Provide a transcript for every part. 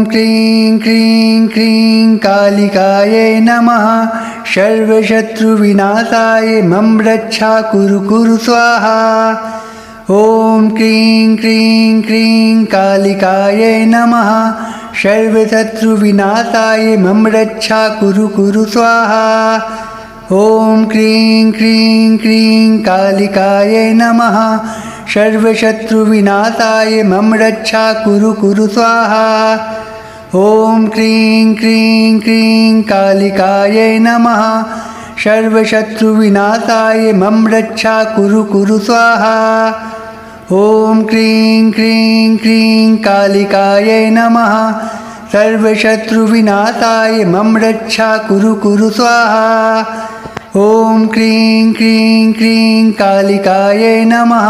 क्लीं क्लीं क्लीं कालिकायै नमः सर्वशत्रुविनाशाय मम रक्षा कुरु कुरु स्वाहा। ॐ क्लीं क्लीं क्लीं कालिकायै नमः सर्वशत्रुविनाशाय मम रक्षा कुरु कुरु स्वाहा। ॐ क्लीं क्लीं क्लीं कालिकायै नमः सर्वशत्रुविनाशाय मम रक्षा कुरु कुरु स्वाहा। ॐ क्लीं क्लीं क्लीं कालिकायै नमः सर्वशत्रुविनाशाय मम रक्षा कुरु कुरु स्वाहा। ॐ क्लीं क्लीं क्लीं कालिकायै नमः सर्वशत्रुविनाशाय मम रक्षा कुरु कुरु स्वाहा। ॐ क्लीं क्लीं क्लीं कालिकायै नमः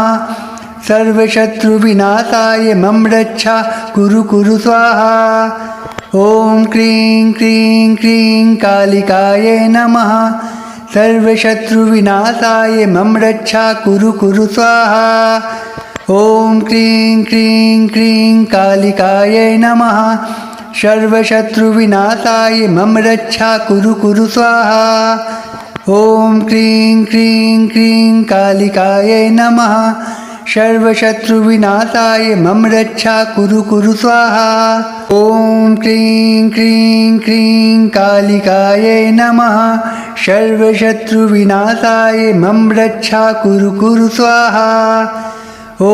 सर्वशत्रुविनाशाय मम रक्षा कुरु कुरु स्वाहा। ॐ क्लीं क्लीं क्लीं कालिकायै नमः सर्वशत्रुविनाशाय मम रक्षा कुरु कुरु स्वाहा। ॐ क्लीं क्लीं क्लीं कालिकायै नमः सर्वशत्रुविनाशाय मम रक्षा कुरु कुरु स्वाहा। ॐ क्लीं क्लीं क्लीं कालिकायै नमः सर्वशत्रुविनाशाय मम रक्षा कुरु कुरु स्वाहा। ॐ क्लीं क्लीं क्लीं कालिकायै नमः सर्वशत्रुविनाशाय मम रक्षा कुरु कुरु स्वाहा। ॐ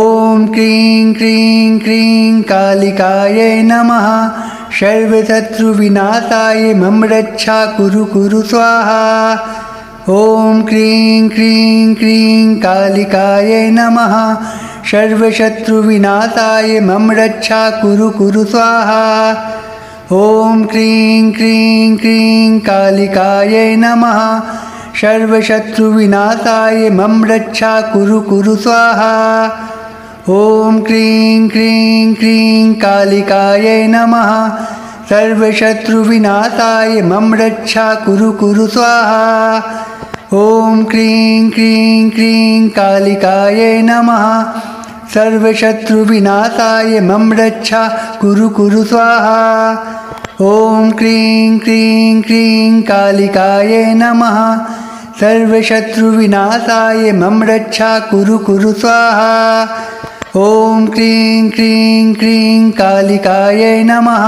क्लीं क्लीं क्लीं कालिकायै नमः सर्वशत्रुविनाशाय मम रक्षा कुरु कुरु स्वाहा। ॐ क्लीं क्लीं क्लीं कालिकायै नमः सर्वशत्रुविनाशाय मम रक्षा कुरु कुरु स्वाहा। ॐ क्लीं क्लीं क्लीं कालिकायै नमः सर्वशत्रुविनाशाय मम रक्षा कुरु कुरु स्वाहा। ॐ क्लीं क्लीं क्लीं कालिकायै नमः सर्वशत्रुविनाशाय मम रक्षा कुरु कुरु स्वाहा। ॐ क्लीं क्लीं क्लीं कालिकायै नमः सर्वशत्रुविनाशाय मम रक्षा कुरु कुरु स्वाहा। ॐ क्लीं क्लीं क्लीं कालिकायै नमः सर्वशत्रुविनाशाय मम रक्षा कुरु कुरु स्वाहा। ॐ क्लीं क्लीं क्लीं कालिकायै नमः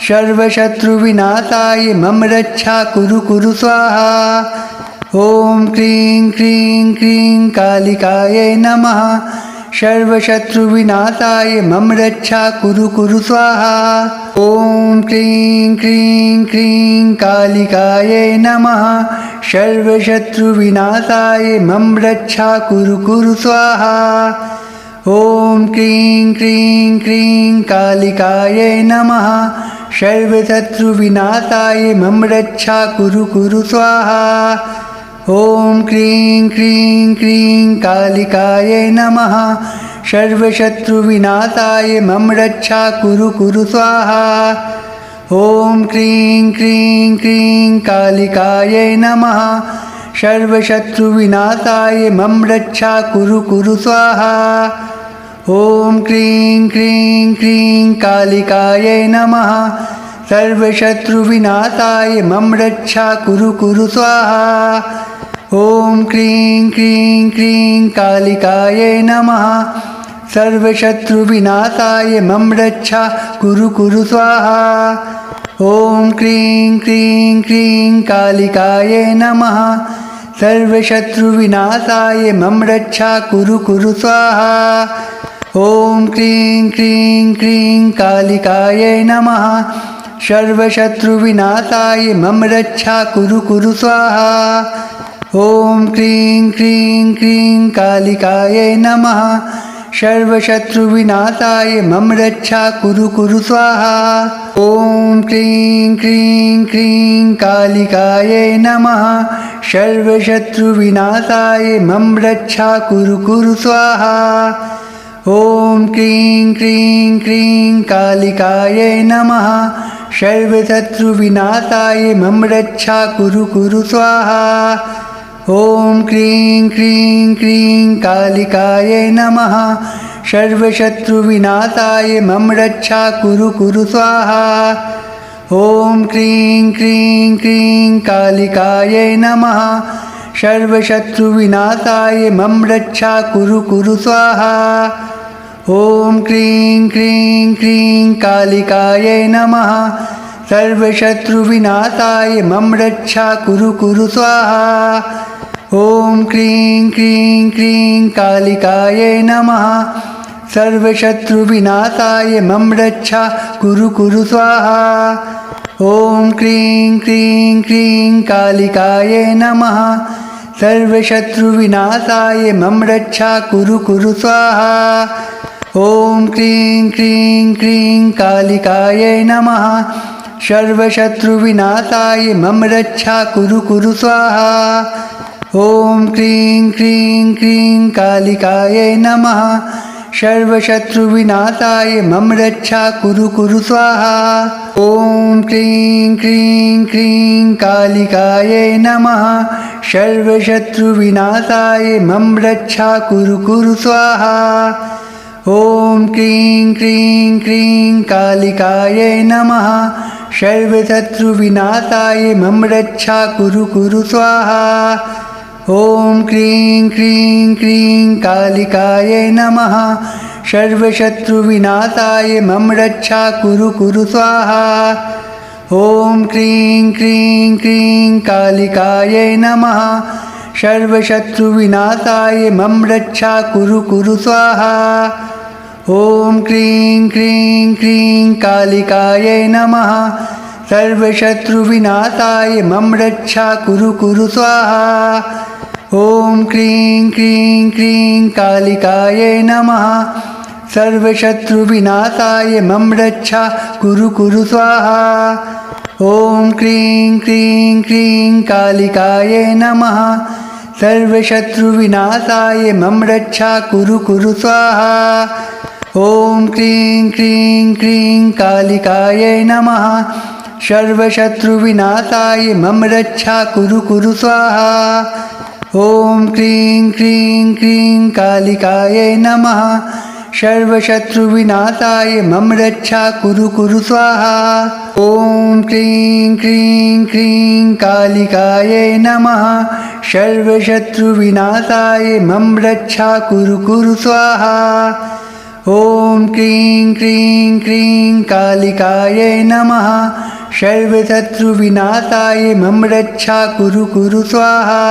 सर्वशत्रुविनाशाय मम रक्षा कुरु कुरु स्वाहा। ॐ क्लीं क्लीं क्लीं कालिकायै नमः सर्वशत्रुविनाशाय मम रक्षा कुरु कुरु स्वाहा। ॐ क्लीं क्लीं क्लीं कालिकायै नमः सर्वशत्रुविनाशाय मम रक्षा कुरु कुरु स्वाहा। ॐ क्लीं क्लीं क्लीं कालिकायै नमः सर्वशत्रुविनाशाय मम रक्षा कुरु कुरु स्वाहा। ॐ क्लीं क्लीं क्लीं कालिकायै नमः सर्वशत्रुविनाशाय मम रक्षा कुरु कुरु स्वाहा। ॐ क्लीं क्लीं क्लीं कालिकायै नमः सर्वशत्रुविनाशाय मम रक्षा कुरु कुरु स्वाहा। ॐ क्लीं क्लीं क्लीं कालिकायै नमः सर्वशत्रुविनाशाय मम रक्षा कुरु कुरु स्वाहा। ॐ क्लीं क्लीं क्लीं कालिकायै नमः सर्वशत्रुविनाशाय मम रक्षा कुरु कुरु स्वाहा। ॐ क्लीं क्लीं क्लीं कालिकायै नमः सर्वशत्रुविनाशाय मम रक्षा कुरु कुरु स्वाहा। ॐ क्लीं क्लीं क्लीं कालिकायै नमः सर्वशत्रुविनाशाय मम रक्षा कुरु कुरु स्वाहा। ॐ क्लीं क्लीं क्लीं कालिकायै नमः सर्वशत्रुविनाशाय मम रक्षा कुरु कुरु स्वाहा। ॐ क्लीं क्लीं क्लीं कालिकायै नमः सर्वशत्रुविनाशाय मम रक्षा कुरु कुरु स्वाहा। ॐ क्लीं क्लीं क्लीं कालिकायै नमः सर्वशत्रुविनाशाय मम रक्षा कुरु कुरु स्वाहा। ॐ क्लीं क्लीं क्लीं कालिकायै नमः सर्वशत्रुविनाशाय मम रक्षा कुरु कुरु स्वाहा। ॐ क्रीं क्रीं क्रीं कालिकायै नमः। सर्वशत्रुविनाशाय मम रक्षा कुरु कुरु स्वाहा। ॐ क्रीं क्रीं क्रीं कालिकायै नमः। सर्वशत्रुविनाशाय मम रक्षा कुरु कुरु स्वाहा। ॐ क्रीं क्रीं क्रीं कालिकायै नमः। सर्वशत्रुविनाशाय मम रक्षा कुरु कुरु स्वाहा। ॐ क्रीं क्रीं क्रीं कालिकायै नमः। सर्वशत्रुविनाशाय मम रक्षा कुरु कुरु स्वाहा। ॐ क्रीं क्रीं क्रीं कालिकायै नमः। सर्वशत्रुविनाशाय मम रक्षा कुरु कुरु स्वाहा। ॐ क्रीं क्रीं क्रीं कालिकायै नमः। सर्वशत्रुविनाशाय मम रक्षा कुरु कुरु स्वाहा। ॐ क्रीं क्रीं क्रीं कालिकायै नमः। सर्वशत्रुविनाशाय मम रक्षा कुरु कुरु स्वाहा। ॐ क्रीं क्रीं क्रीं कालिकायै नमः। सर्वशत्रुविनाशाय मम रक्षा कुरु कुरु स्वाहा। ॐ क्रीं क्रीं क्रीं कालिकायै नमः। सर्वशत्रुविनाशाय मम रक्षा कुरु कुरु स्वाहा। ॐ क्रीं क्रीं क्रीं कालिकायै नमः। सर्वशत्रुविनाशाय मम रक्षा कुरु कुरु स्वाहा। ॐ क्रीं क्रीं क्रीं कालिकायै नमः। सर्वशत्रुविनाशाय मम रक्षा कुरु कुरु स्वाहा। ॐ क्रीं क्रीं क्रीं कालिकायै नमः। सर्वशत्रुविनाशाय मम रक्षा कुरु कुरु स्वाहा। ॐ क्रीं क्रीं क्रीं कालिकायै नमः। सर्वशत्रुविनाशाय मम रक्षा कुरु कुरु स्वाहा। ॐ क्रीं क्रीं क्रीं कालिकायै नमः। सर्वशत्रुविनाशाय मम रक्षा कुरु कुरु स्वाहा। ॐ क्रीं क्रीं क्रीं कालिकायै नमः। सर्वशत्रुविनाशाय मम रक्षा कुरु कुरु स्वाहा। ॐ क्रीं क्रीं क्रीं कालिकायै नमः। सर्वशत्रुविनाशाय मम रक्षा कुरु कुरु स्वाहा। ॐ क्रीं क्रीं क्रीं कालिकायै नमः। सर्वशत्रुविनाशाय मम रक्षा कुरु कुरु स्वाहा।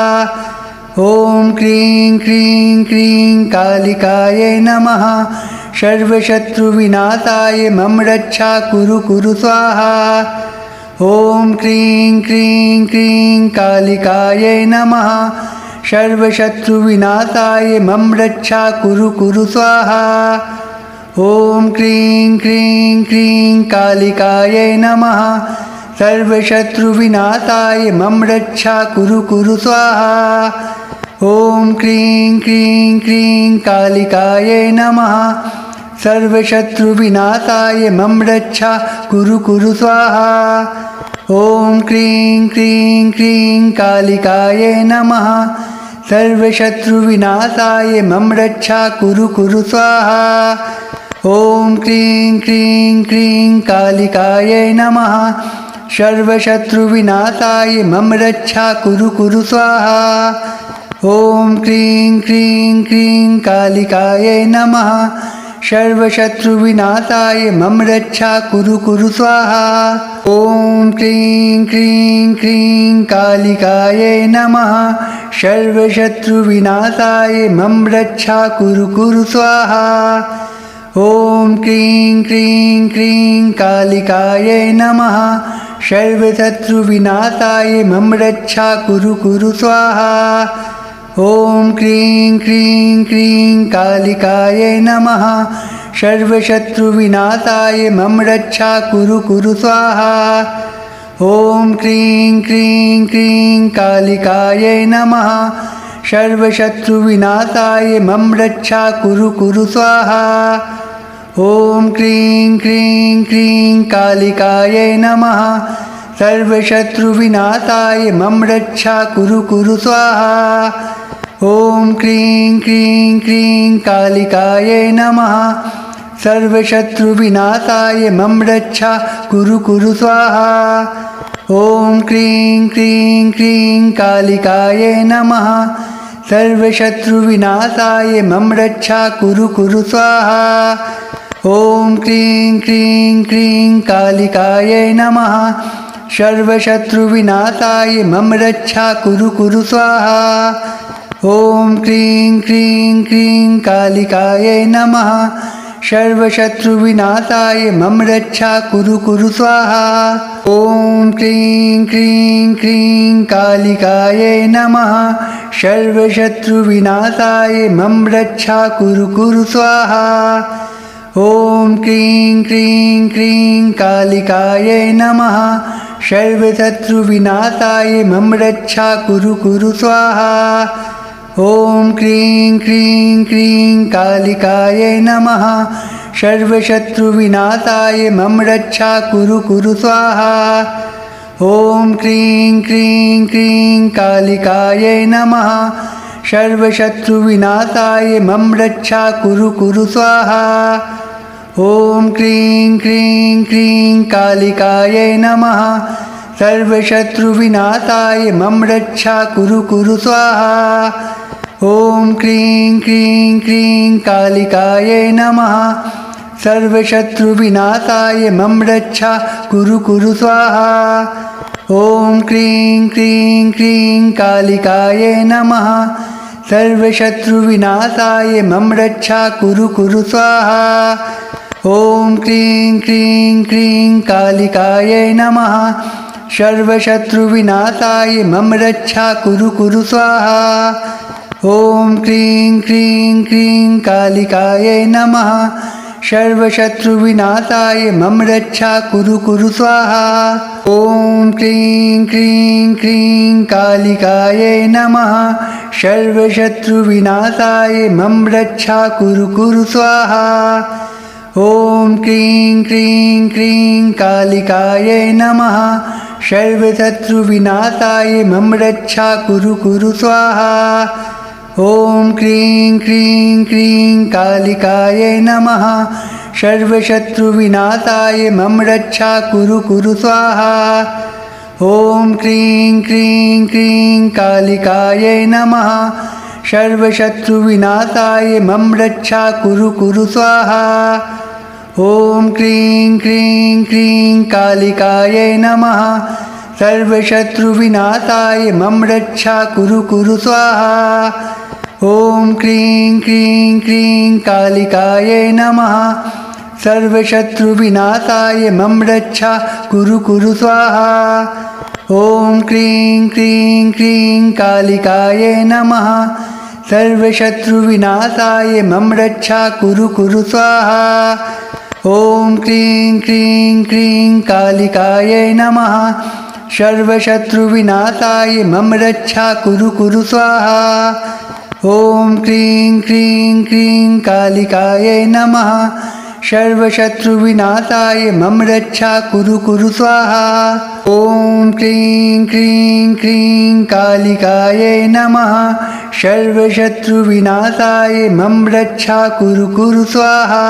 ॐ क्रीं क्रीं क्रीं कालिकायै नमः। सर्वशत्रुविनाशाय मम रक्षा कुरु कुरु स्वाहा। ॐ क्रीं क्रीं क्रीं कालिकायै नमः। सर्वशत्रुविनाशाय मम रक्षा कुरु कुरु स्वाहा। ॐ क्रीं क्रीं क्रीं कालिकायै नमः। सर्वशत्रुविनाशाय मम रक्षा कुरु कुरु स्वाहा। ॐ क्रीं क्रीं क्रीं कालिकायै नमः। सर्वशत्रुविनाशाय मम रक्षा कुरु कुरु स्वाहा। ॐ क्रीं क्रीं क्रीं कालिकायै नमः। सर्वशत्रुविनाशाय मम रक्षा कुरु कुरु स्वाहा। ॐ क्रीं क्रीं क्रीं कालिकायै नमः। सर्वशत्रुविनाशाय मम रक्षा कुरु कुरु स्वाहा। ॐ क्रीं क्रीं क्रीं कालिकायै नमः। सर्वशत्रुविनाशाय मम रक्षा कुरु कुरु स्वाहा। ॐ क्रीं क्रीं क्रीं कालिकायै नमः। सर्वशत्रुविनाशाय मम रक्षा कुरु कुरु स्वाहा। ॐ क्रीं क्रीं क्रीं कालिकायै नमः। सर्वशत्रुविनाशाय मम रक्षा कुरु कुरु स्वाहा। ॐ क्रीं क्रीं क्रीं कालिकायै नमः। सर्वशत्रुविनाशाय मम रक्षा कुरु कुरु स्वाहा। ॐ क्रीं क्रीं क्रीं कालिकायै नमः। सर्वशत्रुविनाशाय मम रक्षा कुरु कुरु स्वाहा। ॐ क्रीं क्रीं क्रीं कालिकायै नमः। सर्वशत्रुविनाशाय मम रक्षा कुरु कुरु स्वाहा। ॐ क्रीं क्रीं क्रीं कालिकायै नमः सर्वशत्रुविनाशाय मम रक्षा कुरु कुरु स्वाहा ॐ क्रीं क्रीं क्रीं कालिकायै नमः सर्वशत्रुविनाशाय मम रक्षा कुरु कुरु स्वाहा ॐ क्रीं क्रीं क्रीं कालिकायै नमः सर्वशत्रुविनाशाय मम रक्षा कुरु कुरु स्वाहा ॐ क्रीं क्रीं क्रीं कालिकायै नमः सर्वशत्रुविनाशाय मम रक्षा कुरु कुरु स्वाहा ॐ क्रीं क्रीं क्रीं कालिकायै नमः सर्वशत्रुविनाशाय मम रक्षा कुरु कुरु स्वाहा ॐ क्रीं क्रीं क्रीं कालिकायै नमः सर्वशत्रुविनाशाय मम रक्षा कुरु कुरु स्वाहा ॐ क्रीं क्रीं क्रीं कालिकायै नमः सर्वशत्रुविनाशाय मम रक्षा कुरु कुरु स्वाहा ॐ क्रीं क्रीं क्रीं कालिकायै नमः सर्वशत्रुविनाशाय मम रक्षा कुरु कुरु स्वाहा ॐ क्रीं क्रीं क्रीं कालिकायै नमः सर्वशत्रुविनाशाय मम रक्षा कुरु कुरु स्वाहा ॐ क्रीं क्रीं क्रीं कालिकायै नमः सर्वशत्रुविनाशाय मम रक्षा कुरु कुरु स्वाहा ॐ क्रीं क्रीं क्रीं कालिकायै नमः सर्वशत्रुविनाशाय मम रक्षा कुरु कुरु स्वाहा ॐ क्रीं क्रीं क्रीं कालिकायै नमः सर्वशत्रुविनाशाय मम रक्षा कुरु कुरु स्वाहा ॐ क्रीं क्रीं क्रीं कालिकायै नमः सर्वशत्रुविनाशाय मम रक्षा कुरु कुरु स्वाहा ॐ क्रीं क्रीं क्रीं कालिकायै नमः सर्वशत्रुविनाशाय मम रक्षा कुरु कुरु स्वाहा ॐ क्रीं क्रीं क्रीं कालिकायै नमः सर्वशत्रुविनाशाय मम रक्षा कुरु कुरु स्वाहा ॐ क्रीं क्रीं क्रीं कालिकायै नमः सर्वशत्रुविनाशाय मम रक्षा कुरु कुरु स्वाहा ॐ क्रीं क्रीं क्रीं कालिकायै नमः सर्वशत्रुविनाशाय मम रक्षा कुरु कुरु स्वाहा ॐ क्रीं क्रीं क्रीं कालिकायै नमः सर्वशत्रुविनाशाय मम रक्षा कुरु कुरु स्वाहा ॐ क्रीं क्रीं क्रीं कालिकायै नमः सर्वशत्रुविनाशाय मम रक्षा कुरु कुरु स्वाहा ॐ क्रीं क्रीं क्रीं कालिकायै नमः सर्वशत्रुविनाशाय मम रक्षा कुरु कुरु स्वाहा ॐ क्रीं क्रीं क्रीं कालिकायै नमः सर्वशत्रुविनाशाय मम रक्षा कुरु कुरु स्वाहा ॐ क्रीं क्रीं क्रीं कालिकायै नमः सर्वशत्रुविनाशाय मम रक्षा कुरु कुरु स्वाहा ॐ क्रीं क्रीं क्रीं कालिकायै नमः सर्वशत्रुविनाशाय मम रक्षा कुरु कुरु स्वाहा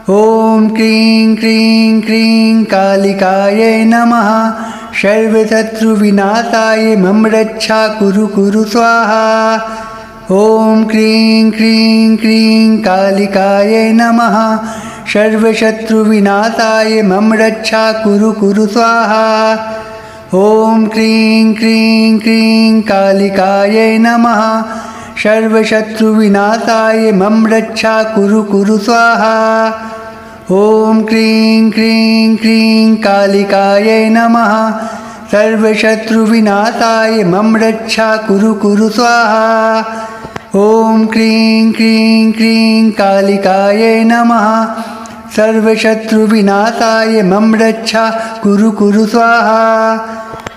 ॐ क्रीं क्रीं क्रीं कालिकायै नमः सर्वशत्रुविनाशाय मम रक्षा कुरु कुरु स्वाहा ॐ क्रीं क्रीं क्रीं कालिकायै नमः सर्वशत्रुविनाशाय मम रक्षा कुरु कुरु स्वाहा ॐ क्रीं क्रीं क्रीं कालिकायै नमः सर्वशत्रुविनाशाय मम रक्षा कुरु कुरु स्वाहा ॐ क्रीं क्रीं क्रीं कालिकायै नमः सर्वशत्रुविनाशाय मम रक्षा कुरु कुरु स्वाहा ॐ क्रीं क्रीं क्रीं कालिकायै नमः सर्वशत्रुविनाशाय मम रक्षा कुरु कुरु स्वाहा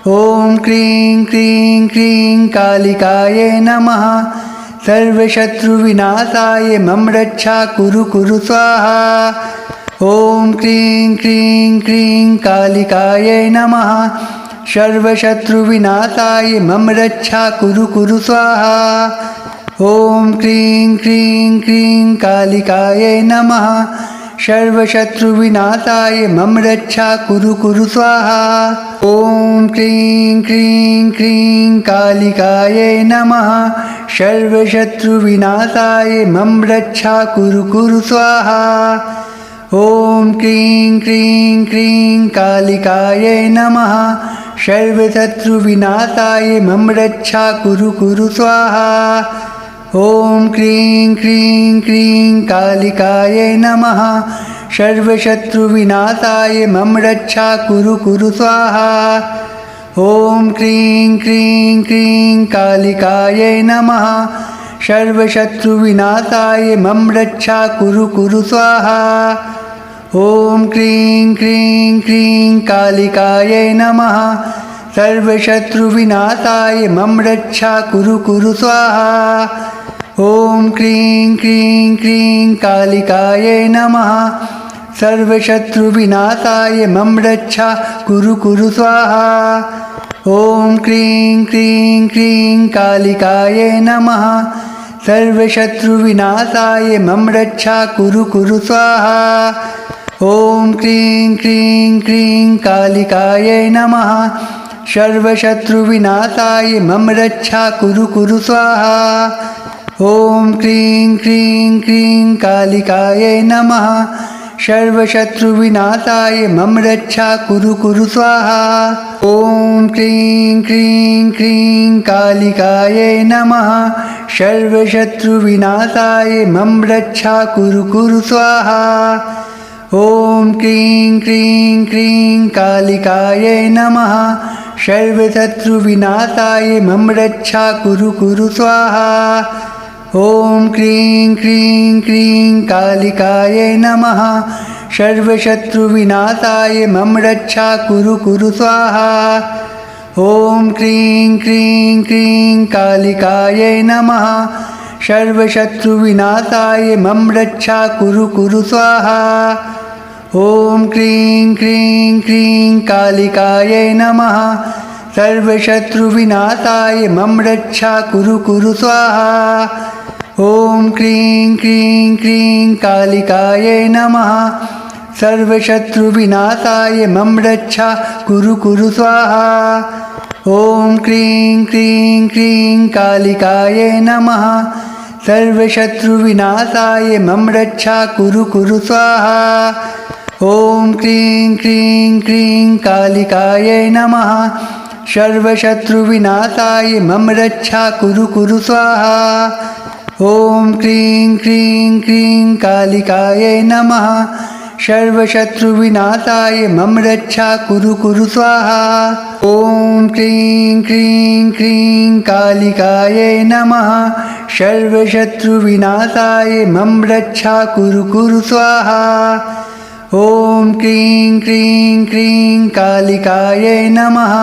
ॐ क्रीं क्रीं क्रीं कालिकायै नमः सर्वशत्रुविनाशाय मम रक्षा कुरु कुरु स्वाहा ॐ क्रीं क्रीं क्रीं कालिकायै नमः सर्वशत्रुविनाशाय मम रक्षा कुरु कुरु स्वाहा। ॐ क्रीं क्रीं क्रीं कालिकायै नमः। सर्वशत्रुविनाशाय मम रक्षा कुरु कुरु स्वाहा। ॐ क्रीं क्रीं क्रीं कालिकायै नमः। सर्वशत्रुविनाशाय मम रक्षा कुरु कुरु स्वाहा। ॐ क्रीं क्रीं क्रीं कालिकायै नमः। सर्वशत्रुविनाशाय मम रक्षा कुरु कुरु स्वाहा। ॐ क्रीं क्रीं क्रीं कालिकायै नमः। सर्वशत्रुविनाशाय मम रक्षा कुरु कुरु स्वाहा। ॐ क्रीं क्रीं क्रीं कालिकायै नमः। सर्वशत्रुविनाशाय मम रक्षा कुरु कुरु स्वाहा। ॐ क्रीं क्रीं क्रीं कालिकायै नमः। सर्वशत्रुविनाशाय मम रक्षा कुरु कुरु स्वाहा। ॐ क्रीं क्रीं क्रीं कालिकायै नमः। सर्वशत्रुविनाशाय मम रक्षा कुरु कुरु स्वाहा। ॐ क्रीं क्रीं क्रीं कालिकायै नमः। सर्वशत्रुविनाशाय मम रक्षा कुरु कुरु स्वाहा। ॐ क्रीं क्रीं क्रीं कालिकायै नमः। सर्वशत्रुविनाशाय मम रक्षा कुरु कुरु स्वाहा। ॐ क्रीं क्रीं क्रीं कालिकायै नमः। सर्वशत्रुविनाशाय मम रक्षा कुरु कुरु स्वाहा। ॐ क्रीं क्रीं क्रीं कालिकायै नमः। सर्वशत्रुविनाशाय मम रक्षा कुरु कुरु स्वाहा। ॐ क्रीं क्रीं क्रीं कालिकायै नमः। सर्वशत्रुविनाशाय मम रक्षा कुरु कुरु स्वाहा। ॐ क्रीं क्रीं क्रीं कालिकायै नमः। सर्वशत्रुविनाशाय मम रक्षा कुरु कुरु स्वाहा। ॐ क्रीं क्रीं क्रीं कालिकायै नमः। सर्वशत्रुविनाशाय मम रक्षा कुरु कुरु स्वाहा। ॐ क्रीं क्रीं क्रीं कालिकायै नमः। सर्वशत्रुविनाशाय मम रक्षा कुरु कुरु स्वाहा। ॐ क्रीं क्रीं क्रीं कालिकायै नमः। सर्वशत्रुविनाशाय मम रक्षा कुरु कुरु स्वाहा। ॐ क्रीं क्रीं क्रीं कालिकायै नमः। सर्वशत्रुविनाशाय मम रक्षा कुरु कुरु स्वाहा। ॐ क्रीं क्रीं क्रीं कालिकायै नमः। सर्वशत्रुविनाशाय मम रक्षा कुरु कुरु स्वाहा। ॐ क्रीं क्रीं क्रीं कालिकायै नमः। सर्वशत्रुविनाशाय मम रक्षा कुरु कुरु स्वाहा। ॐ क्रीं क्रीं क्रीं कालिकायै नमः। सर्वशत्रुविनाशाय मम रक्षा कुरु कुरु स्वाहा। ॐ क्रीं क्रीं क्रीं कालिकायै नमः।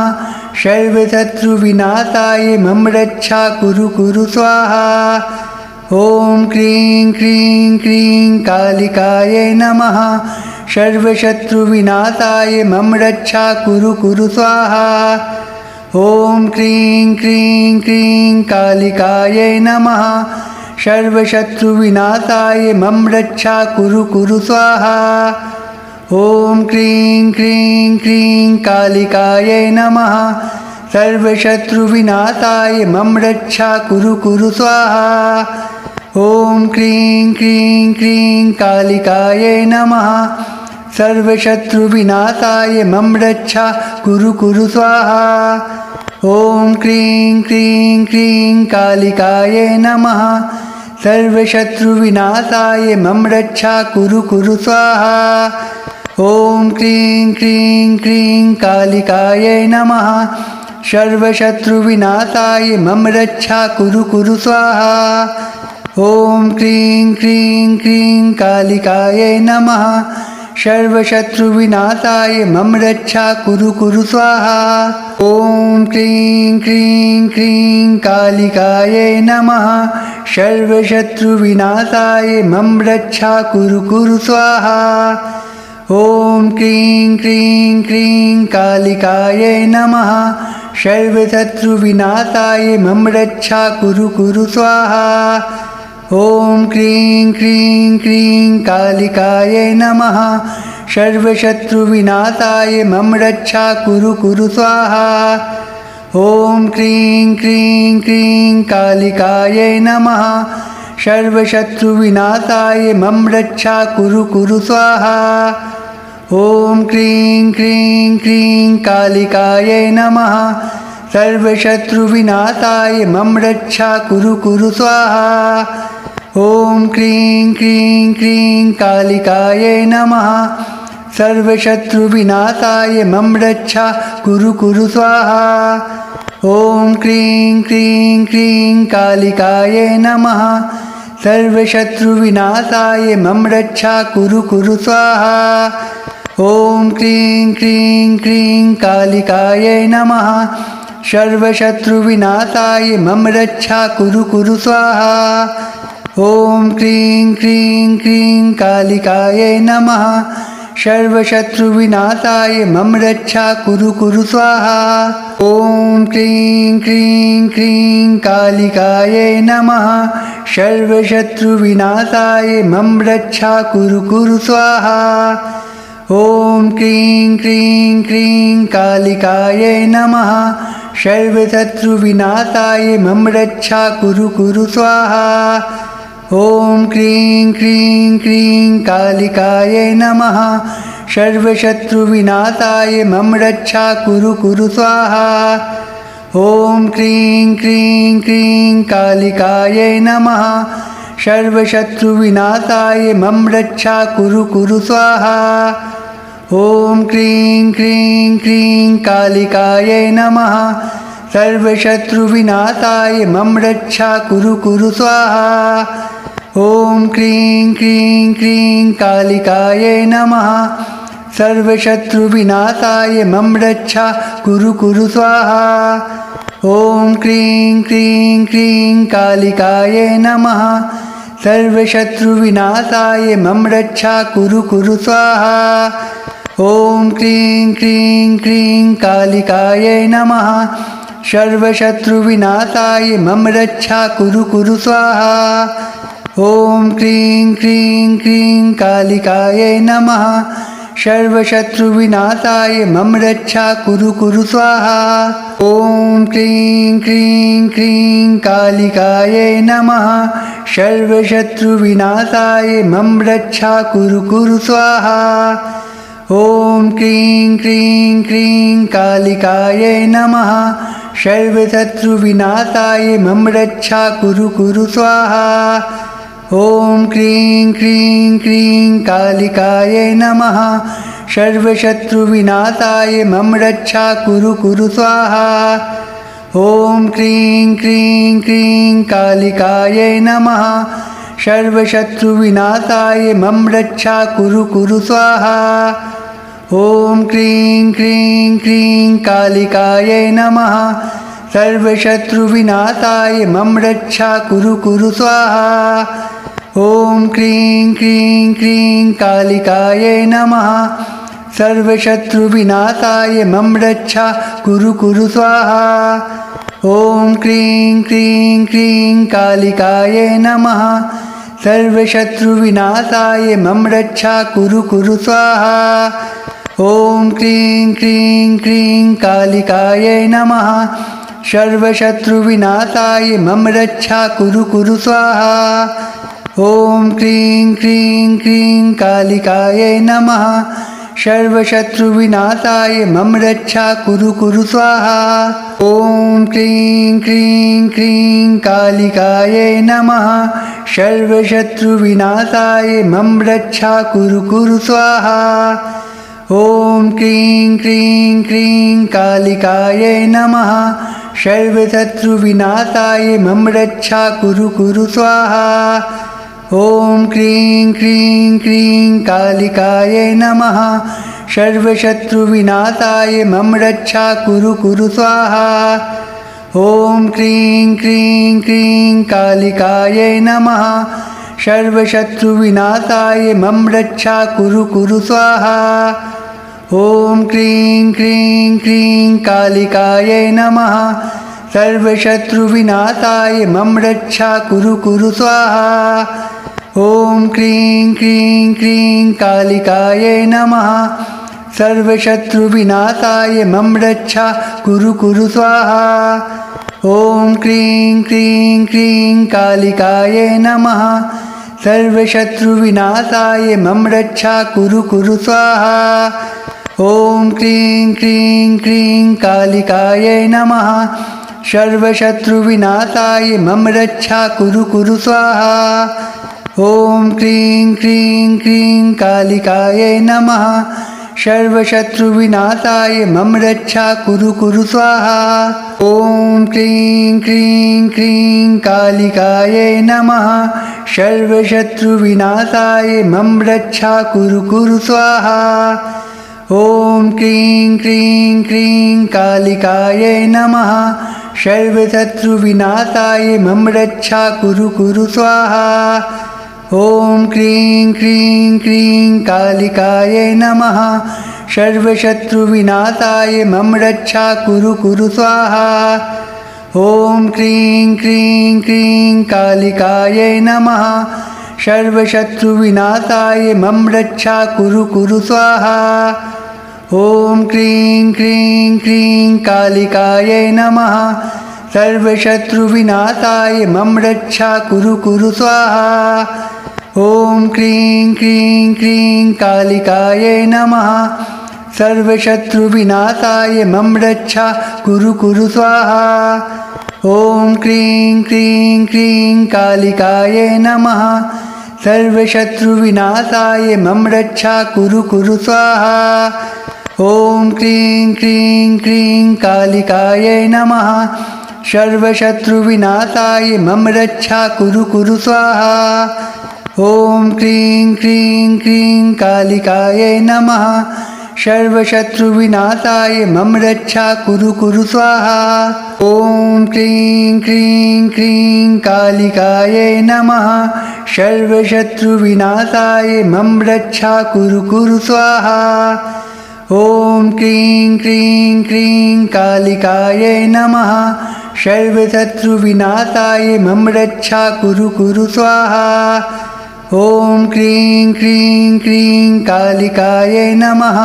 सर्वशत्रुविनाशाय मम रक्षा कुरु कुरु स्वाहा। ॐ क्रीं क्रीं क्रीं कालिकायै नमः। सर्वशत्रुविनाशाय मम रक्षा कुरु कुरु स्वाहा। ॐ क्रीं क्रीं क्रीं कालिकायै नमः। सर्वशत्रुविनाशाय मम रक्षा कुरु कुरु स्वाहा। ॐ क्रीं क्रीं क्रीं कालिकायै नमः। सर्वशत्रुविनाशाय मम रक्षा कुरु कुरु स्वाहा। ॐ क्रीं क्रीं क्रीं कालिकायै नमः। सर्वशत्रुविनाशाय मम रक्षा कुरु कुरु स्वाहा। ॐ क्रीं क्रीं क्रीं कालिकायै नमः। सर्वशत्रुविनाशाय मम रक्षा कुरु कुरु स्वाहा। ॐ क्रीं क्रीं क्रीं कालिकायै नमः। सर्वशत्रुविनाशाय मम रक्षा कुरु कुरु स्वाहा। ॐ क्रीं क्रीं क्रीं कालिकायै नमः। सर्वशत्रुविनाशाय मम रक्षा कुरु कुरु स्वाहा। ॐ क्रीं क्रीं क्रीं कालिकायै नमः। सर्वशत्रुविनाशाय मम रक्षा कुरु कुरु स्वाहा। ॐ क्रीं क्रीं क्रीं कालिकायै नमः सर्वशत्रुविनाशाय मम रक्षा कुरु कुरु स्वाहा ॐ क्रीं क्रीं क्रीं कालिकायै नमः सर्वशत्रुविनाशाय मम रक्षा कुरु कुरु स्वाहा ॐ क्रीं क्रीं क्रीं कालिकायै नमः सर्वशत्रुविनाशाय मम रक्षा कुरु कुरु स्वाहा ॐ क्रीं क्रीं क्रीं कालिकायै नमः सर्वशत्रुविनाशाय मम रक्षा कुरु कुरु स्वाहा ॐ क्रीं क्रीं क्रीं कालिकायै नमः सर्वशत्रुविनाशाय मम रक्षा कुरु कुरु स्वाहा ॐ क्रीं क्रीं क्रीं कालिकायै नमः सर्वशत्रुविनाशाय मम रक्षा कुरु कुरु स्वाहा ॐ क्रीं क्रीं क्रीं कालिकायै नमः सर्वशत्रुविनाशाय मम रक्षा कुरु कुरु स्वाहा ॐ क्रीं क्रीं क्रीं कालिकायै नमः सर्वशत्रुविनाशाय मम रक्षा कुरु कुरु स्वाहा ॐ क्रीं क्रीं क्रीं कालिकायै नमः सर्वशत्रुविनाशाय मम रक्षा कुरु कुरु स्वाहा ॐ क्रीं क्रीं क्रीं कालिकायै नमः सर्वशत्रुविनाशाय मम रक्षा कुरु कुरु स्वाहा ॐ क्रीं क्रीं क्रीं कालिकायै नमः सर्वशत्रुविनाशाय मम रक्षा कुरु कुरु स्वाहा ॐ क्रीं क्रीं क्रीं कालिकायै नमः सर्वशत्रुविनाशाय मम रक्षा कुरु कुरु स्वाहा ॐ क्रीं क्रीं क्रीं कालिकायै नमः सर्वशत्रुविनाशाय मम रक्षा कुरु कुरु स्वाहा ॐ क्रीं क्रीं क्रीं कालिकायै नमः सर्वशत्रुविनाशाय मम रक्षा कुरु कुरु स्वाहा ॐ क्रीं क्रीं क्रीं कालिकायै नमः सर्वशत्रुविनाशाय मम रक्षा कुरु कुरु स्वाहा ॐ क्रीं क्रीं क्रीं कालिकायै नमः सर्वशत्रुविनाशाय मम रक्षा कुरु कुरु स्वाहा ॐ क्रीं क्रीं क्रीं कालिकायै नमः सर्वशत्रुविनाशाय मम रक्षा कुरु कुरु स्वाहा ॐ क्रीं क्रीं क्रीं कालिकायै नमः सर्वशत्रुविनाशाय मम रक्षा कुरु कुरु स्वाहा ॐ क्रीं क्रीं क्रीं कालिकायै नमः सर्वशत्रुविनाशाय मम रक्षा कुरु कुरु स्वाहा ॐ क्रीं क्रीं क्रीं कालिकायै नमः सर्वशत्रुविनाशाय मम रक्षा कुरु कुरु स्वाहा ॐ क्रीं क्रीं क्रीं कालिकायै नमः सर्वशत्रुविनाशाय मम रक्षा कुरु कुरु स्वाहा ॐ क्रीं क्रीं क्रीं कालिकायै नमः सर्वशत्रुविनाशाय मम रक्षा कुरु कुरु स्वाहा ॐ क्रीं क्रीं क्रीं कालिकायै नमः सर्वशत्रुविनाशाय मम रक्षा कुरु कुरु स्वाहा ॐ क्रीं क्रीं क्रीं कालिकायै नमः सर्वशत्रुविनाशाय मम रक्षा कुरु कुरु स्वाहा ॐ क्रीं क्रीं क्रीं कालिकायै नमः सर्वशत्रुविनाशाय मम रक्षा कुरु कुरु स्वाहा ॐ क्रीं क्रीं क्रीं कालिकायै नमः सर्वशत्रुविनाशाय मम रक्षा कुरु कुरु स्वाहा ॐ क्रीं क्रीं क्रीं कालिकायै नमः सर्वशत्रुविनाशाय मम रक्षा कुरु कुरु स्वाहा ॐ क्रीं क्रीं क्रीं कालिकायै नमः सर्वशत्रुविनाशाय मम रक्षा कुरु कुरु स्वाहा ॐ क्रीं क्रीं क्रीं कालिकायै नमः सर्वशत्रुविनाशाय मम रक्षा कुरु कुरु स्वाहा ॐ क्रीं क्रीं क्रीं कालिकायै नमः सर्वशत्रुविनाशाय मम रक्षा कुरु कुरु स्वाहा। ॐ क्रीं क्रीं क्रीं कालिकायै नमः। सर्वशत्रुविनाशाय मम रक्षा कुरु कुरु स्वाहा। ॐ क्रीं क्रीं क्रीं कालिकायै नमः। सर्वशत्रुविनाशाय मम रक्षा कुरु कुरु स्वाहा। ॐ क्रीं क्रीं क्रीं कालिकायै नमः। सर्वशत्रुविनाशाय मम रक्षा कुरु कुरु स्वाहा। ॐ क्रीं क्रीं क्रीं कालिकायै नमः। सर्वशत्रुविनाशाय मम रक्षा कुरु कुरु स्वाहा। ॐ क्रीं क्रीं क्रीं कालिकायै नमः। सर्वशत्रुविनाशाय मम रक्षा कुरु कुरु स्वाहा। ॐ क्रीं क्रीं क्रीं कालिकायै नमः। सर्वशत्रुविनाशाय मम रक्षा कुरु कुरु स्वाहा। ॐ क्रीं क्रीं क्रीं कालिकायै नमः। सर्वशत्रुविनाशाय मम रक्षा कुरु कुरु स्वाहा। ॐ क्रीं क्रीं क्रीं कालिकायै नमः। सर्वशत्रुविनाशाय मम रक्षा कुरु कुरु स्वाहा। ॐ क्रीं क्रीं क्रीं कालिकायै नमः। सर्वशत्रुविनाशाय मम रक्षा कुरु कुरु स्वाहा। ॐ क्रीं क्रीं क्रीं कालिकायै नमः। सर्वशत्रुविनाशाय मम रक्षा कुरु कुरु स्वाहा। ॐ क्रीं क्रीं क्रीं कालिकायै नमः। सर्वशत्रुविनाशाय मम रक्षा कुरु कुरु स्वाहा। ॐ क्रीं क्रीं क्रीं कालिकायै नमः। सर्वशत्रुविनाशाय मम रक्षा कुरु कुरु स्वाहा। ॐ क्रीं क्रीं क्रीं कालिकायै नमः। सर्वशत्रुविनाशाय मम रक्षा कुरु कुरु स्वाहा। ॐ क्रीं क्रीं क्रीं कालिकायै नमः। सर्वशत्रुविनाशाय मम रक्षा कुरु कुरु स्वाहा। ॐ क्रीं क्रीं क्रीं कालिकायै नमः। सर्वशत्रुविनाशाय मम रक्षा कुरु कुरु स्वाहा। ॐ क्रीं क्रीं क्रीं कालिकायै नमः। सर्वशत्रुविनाशाय मम रक्षा कुरु कुरु स्वाहा। ॐ क्रीं क्रीं क्रीं कालिकायै नमः।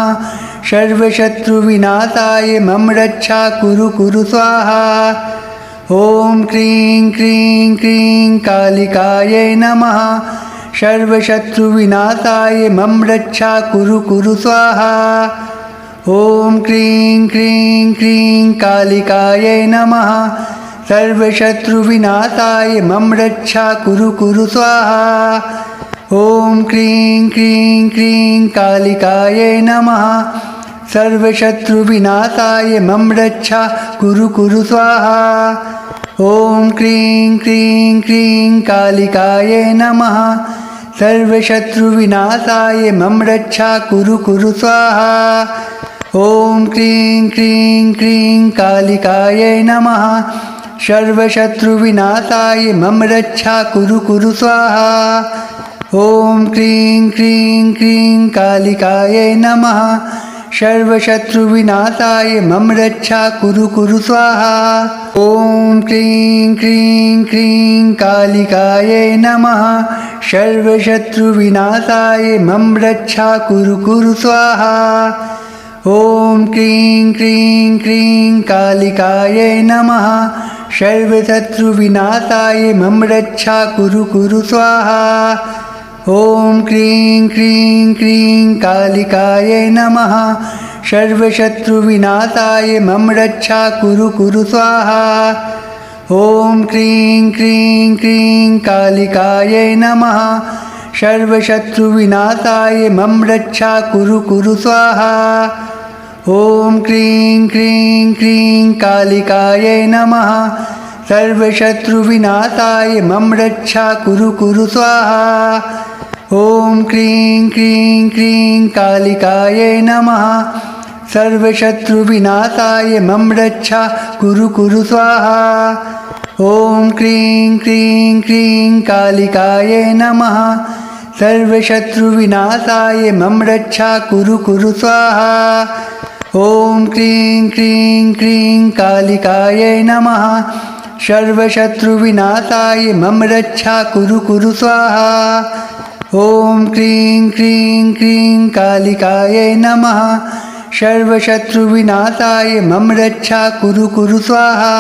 सर्वशत्रुविनाशाय मम रक्षा कुरु कुरु स्वाहा। ॐ क्रीं क्रीं क्रीं कालिकायै नमः। सर्वशत्रुविनाशाय मम रक्षा कुरु कुरु स्वाहा। ॐ क्रीं क्रीं क्रीं कालिकायै नमः। सर्वशत्रुविनाशाय मम रक्षा कुरु कुरु स्वाहा। ॐ क्रीं क्रीं क्रीं कालिकायै नमः। सर्वशत्रुविनाशाय मम रक्षा कुरु कुरु स्वाहा। ॐ क्रीं क्रीं क्रीं कालिकायै नमः। सर्वशत्रुविनाशाय मम रक्षा कुरु कुरु स्वाहा। ॐ क्रीं क्रीं क्रीं कालिकायै नमः। सर्वशत्रुविनाशाय मम रक्षा कुरु कुरु स्वाहा। ॐ क्रीं क्रीं क्रीं कालिकायै नमः। सर्वशत्रुविनाशाय मम रक्षा कुरु कुरु स्वाहा। ॐ क्रीं क्रीं क्रीं कालिकायै नमः। सर्वशत्रुविनाशाय मम रक्षा कुरु कुरु स्वाहा। ॐ क्रीं क्रीं क्रीं कालिकायै नमः। सर्वशत्रुविनाशाय मम रक्षा कुरु कुरु स्वाहा। ॐ क्रीं क्रीं क्रीं कालिकायै नमः। सर्वशत्रुविनाशाय मम रक्षा कुरु कुरु स्वाहा। ॐ क्रीं क्रीं क्रीं कालिकायै नमः। सर्वशत्रुविनाशाय मम रक्षा कुरु कुरु स्वाहा। ॐ क्रीं क्रीं क्रीं कालिकायै नमः। सर्वशत्रुविनाशाय मम रक्षा कुरु कुरु स्वाहा। ॐ क्रीं क्रीं क्रीं कालिकायै नमः। सर्वशत्रुविनाशाय मम रक्षा कुरु कुरु स्वाहा। ॐ क्रीं क्रीं क्रीं कालिकायै नमः सर्वशत्रुविनाशाय मम रक्षा कुरु स्वाहा ॐ क्रीं क्रीं क्रीं कालिकायै नमः सर्वशत्रुविनाशाय मम रक्षा कुरु स्वाहा ॐ क्रीं क्रीं क्रीं कालिकायै नमः सर्वशत्रुविनाशाय मम रक्षा कुरु स्वाहा